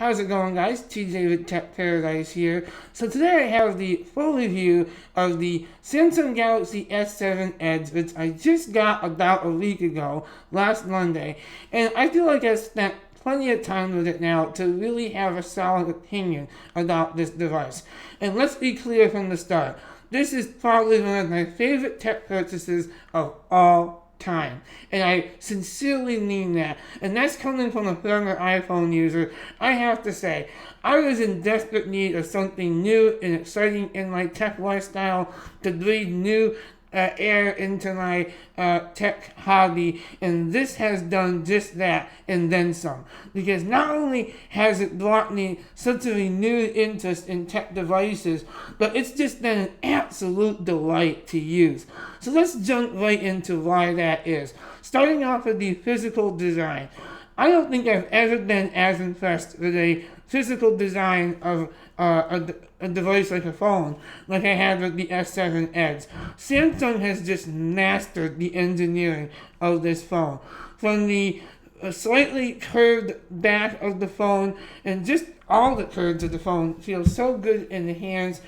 How's it going, guys? TJ with Tech Paradise here. So today I have the full review of the Samsung Galaxy S7 Edge, which I just got about a week ago, last Monday, and I feel like I've spent plenty of time with it now to really have a solid opinion about this device. And let's be clear from the start. This is probably one of my favorite tech purchases of all time. And I sincerely mean that. And that's coming from a former iPhone user. I have to say, I was in desperate need of something new and exciting in my tech lifestyle to breathe new air into my tech hobby, and this has done just that and then some. Because not only has it brought me such a renewed interest in tech devices, but it's just been an absolute delight to use. So let's jump right into why that is. Starting off with the physical design. I don't think I've ever been as impressed with a physical design of a device like a phone, like I had with the S7 Edge. Samsung has just mastered the engineering of this phone. From the slightly curved back of the phone, and just all the curves of the phone feels so good in the hands,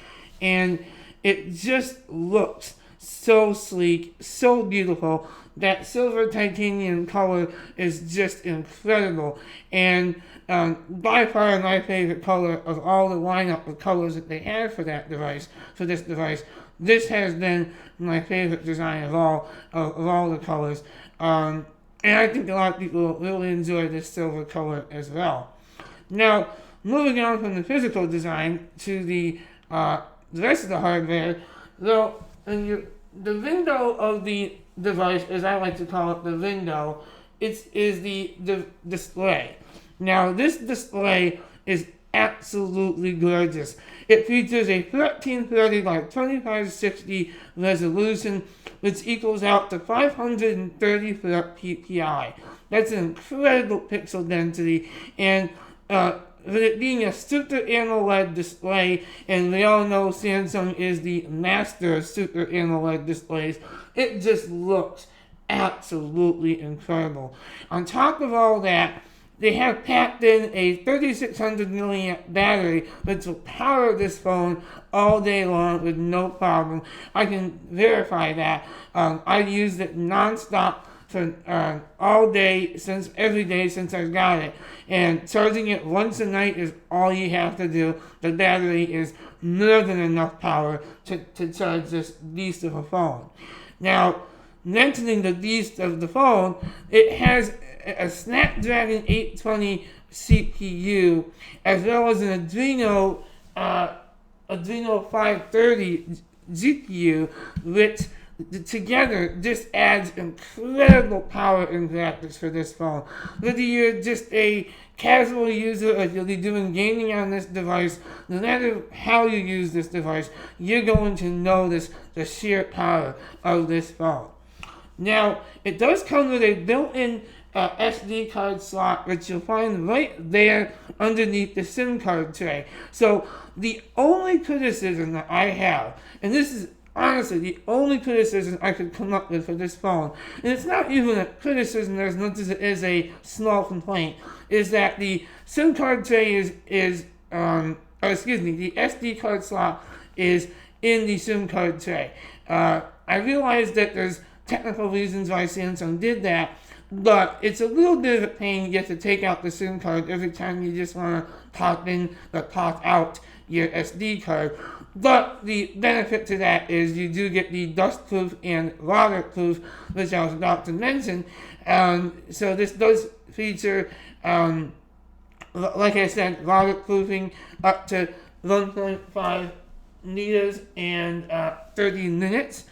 and it just looks so sleek, so beautiful. That silver titanium color is just incredible, and by far my favorite color of all the lineup of colors that they have for that device, for this device. This has been my favorite design of all the colors, and I think a lot of people really enjoy this silver color as well. Now, moving on from the physical design to the rest of the hardware, though, the window of the device, as I like to call it, the window, is the display. Now, this display is absolutely gorgeous. It features a 1330 by 2560 resolution, which equals out to 530 ppi. That's an incredible pixel density, and with it being a Super AMOLED display, and we all know Samsung is the master of Super AMOLED displays, it just looks absolutely incredible. On top of all that, they have packed in a 3600 milliamp battery, which will power this phone all day long with no problem. I can verify that. I've used it nonstop for all day, every day since I got it. And charging it once a night is all you have to do. The battery is more than enough power to charge this beast of a phone. Now, mentioning the beast of the phone, it has a Snapdragon 820 CPU, as well as an Adreno 530 GPU, which together just adds incredible power and graphics for this phone. Whether you're just a casual user or you'll be doing gaming on this device, no matter how you use this device, you're going to notice the sheer power of this phone. Now, it does come with a built-in SD card slot, which you'll find right there underneath the SIM card tray. So the only criticism that I have, and this is honestly the only criticism I could come up with for this phone, and it's not even a criticism as much as it is a small complaint, is that the SIM card tray the SD card slot is in the SIM card tray. I realize that there's technical reasons why Samsung did that, but it's a little bit of a pain. You have to take out the SIM card every time you just want to pop in or pop out your SD card. But the benefit to that is you do get the dust-proof and waterproof, which I was about to mention. So this does feature, like I said, waterproofing up to 1.5 liters and 30 minutes.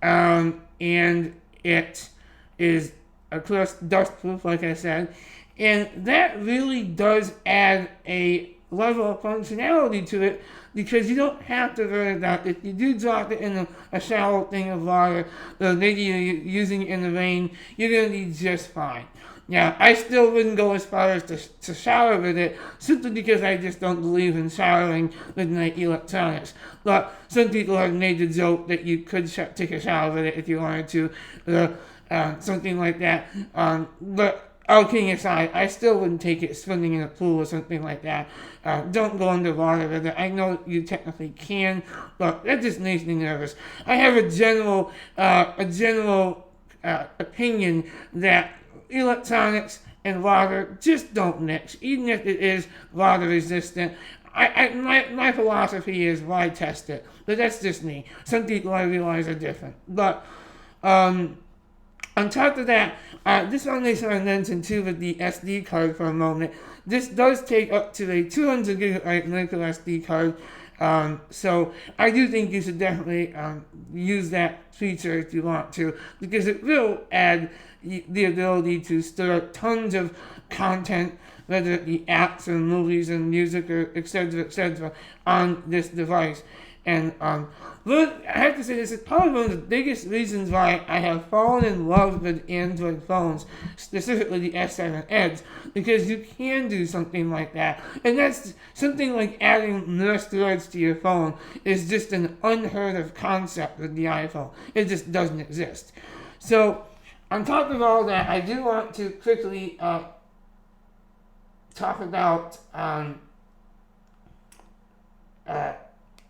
And it is, of course, dust-proof, like I said. And that really does add a level of functionality to it, because you don't have to worry about if you do drop it in a shallow thing of water, or maybe you're using it in the rain, you're going to be just fine. Now, I still wouldn't go as far as to shower with it, simply because I just don't believe in showering with my electronics. But some people have made the joke that you could take a shower with it if you wanted to, or something like that. But all kidding aside, I still wouldn't take it swimming in a pool or something like that. Don't go underwater with it. I know you technically can, but that just makes me nervous. I have a general opinion that electronics and water just don't mix, even if it is water resistant. My philosophy is why test it, but that's just me. Some people I realize are different, but on top of that, this one makes my mention too with the SD card for a moment. This does take up to a 200 gigabyte micro SD card, so I do think you should definitely use that feature if you want to, because it will add the ability to store tons of content, whether it be apps or movies and music or etc., on this device. And look, I have to say, this is probably one of the biggest reasons why I have fallen in love with Android phones, specifically the S7 Edge, because you can do something like that. And that's something like adding more storage to your phone is just an unheard of concept with the iPhone. It just doesn't exist. So, on top of all that, I do want to quickly talk about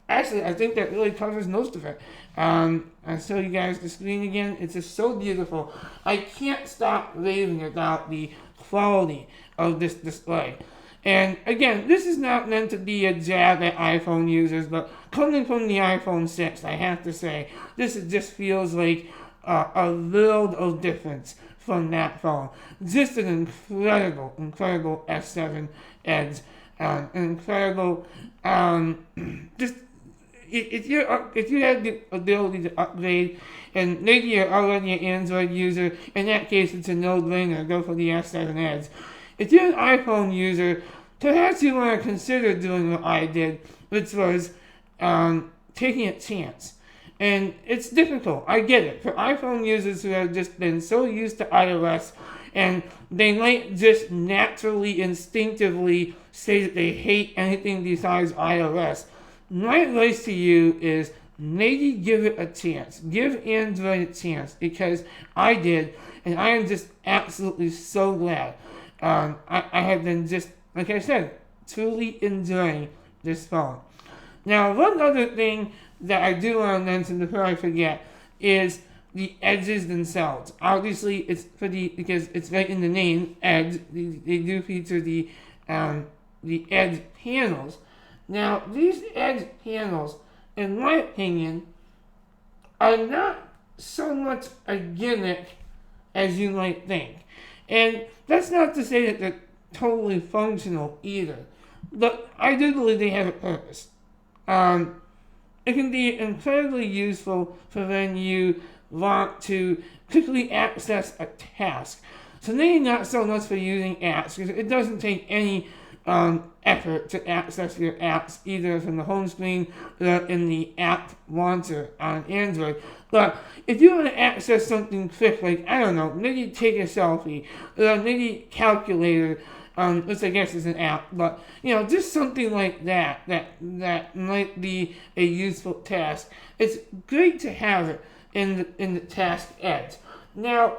actually, I think that really covers most of it. I'll show you guys the screen again. It's just so beautiful. I can't stop raving about the quality of this display. And again, this is not meant to be a jab at iPhone users, but coming from the iPhone 6, I have to say, this just feels like a world of difference from that phone. Just an incredible S7 Edge. An incredible, just if you had the ability to upgrade, and maybe you're already an Android user, in that case it's a no-brainer, go for the S7 Edge. If you're an iPhone user, perhaps you want to consider doing what I did, which was taking a chance. And it's difficult, I get it. For iPhone users who have just been so used to iOS, and they might just naturally, instinctively say that they hate anything besides iOS, my advice to you is maybe give it a chance. Give Android a chance, because I did, and I am just absolutely so glad. I have been just, like I said, truly enjoying this phone. Now, one other thing that I do want to mention before I forget is the edges themselves. Obviously, it's because it's right in the name, Edge. They do feature the edge panels. Now, these edge panels, in my opinion, are not so much a gimmick as you might think. And that's not to say that they're totally functional either, but I do believe they have a purpose. It can be incredibly useful for when you want to quickly access a task. So maybe not so much for using apps, because it doesn't take any effort to access your apps, either from the home screen or in the app launcher on Android. But if you want to access something quick, like, I don't know, maybe take a selfie, or maybe calculator, which I guess is an app, but, just something like that might be a useful task. It's great to have it in the Task Edge. Now,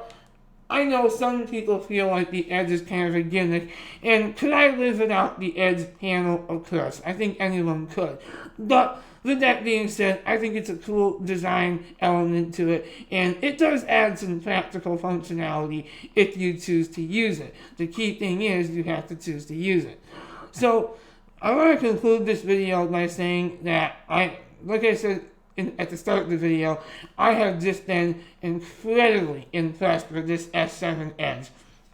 I know some people feel like the Edge is kind of a gimmick, and could I live without the Edge panel? Of course, I think anyone could. But with that being said, I think it's a cool design element to it, and it does add some practical functionality if you choose to use it. The key thing is you have to choose to use it. So, I want to conclude this video by saying that like I said at the start of the video, I have just been incredibly impressed with this S7 Edge.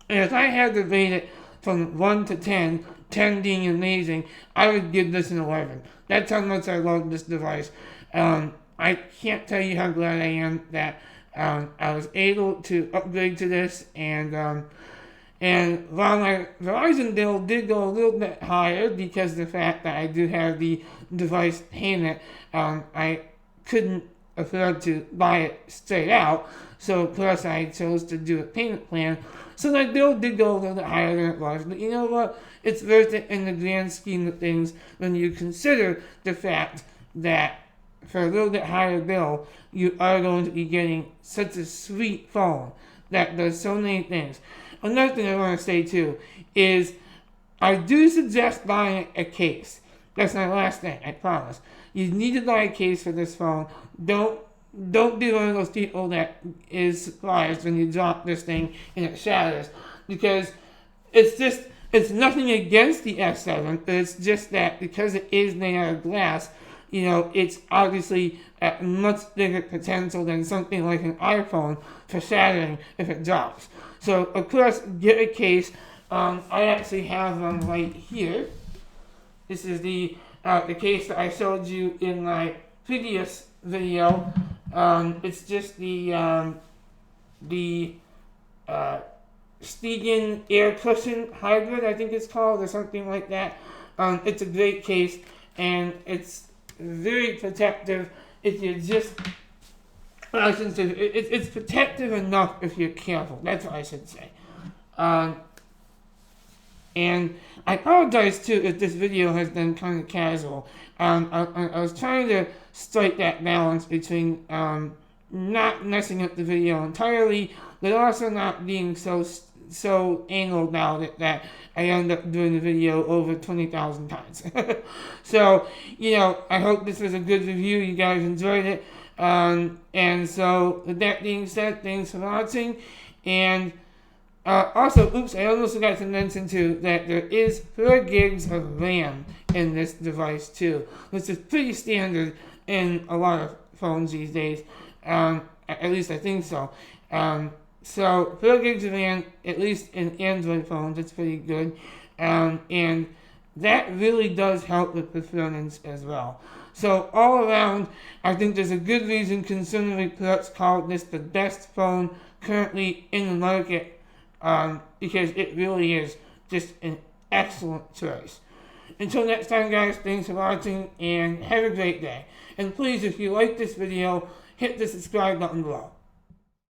And if I had to rate it from 1 to 10, 10 being amazing, I would give this an 11. That's how much I love this device. I can't tell you how glad I am that I was able to upgrade to this, and while my Verizon bill did go a little bit higher because of the fact that I do have the device payment, I couldn't afford to buy it straight out, so of course I chose to do a payment plan. So my bill did go a little bit higher than it was, but you know what? It's worth it in the grand scheme of things when you consider the fact that for a little bit higher bill, you are going to be getting such a sweet phone that does so many things. another thing I want to say too is I do suggest buying a case. That's my last thing, I promise. You need to buy a case for this phone. Don't be one of those people that is surprised when you drop this thing and it shatters. Because it's nothing against the S7, but it's just that because it is made out of glass, it's obviously at much bigger potential than something like an iPhone for shattering if it drops. So, of course, get a case. I actually have one right here. This is the case that I showed you in my previous video. It's just the Stegen Air Cushion Hybrid, I think it's called, or something like that. It's a great case, and it's very protective if you just... Well, I shouldn't say... It's protective enough if you're careful. That's what I should say. And I apologize, too, if this video has been kind of casual. I was trying to strike that balance between not messing up the video entirely, but also not being so anal about it that I end up doing the video over 20,000 times. So, I hope this was a good review. You guys enjoyed it. And so, with that being said, thanks for watching. And also, I almost forgot to mention too that there is 4 gigs of RAM in this device too, which is pretty standard in a lot of phones these days. At least I think so. So 4 gigs of RAM, at least in Android phones, it's pretty good. And that really does help with performance as well. So all around, I think there's a good reason Consumer Reports called this the best phone currently in the market, because it really is just an excellent choice. Until next time, guys, thanks for watching and have a great day. And please, if you like this video, hit the subscribe button below.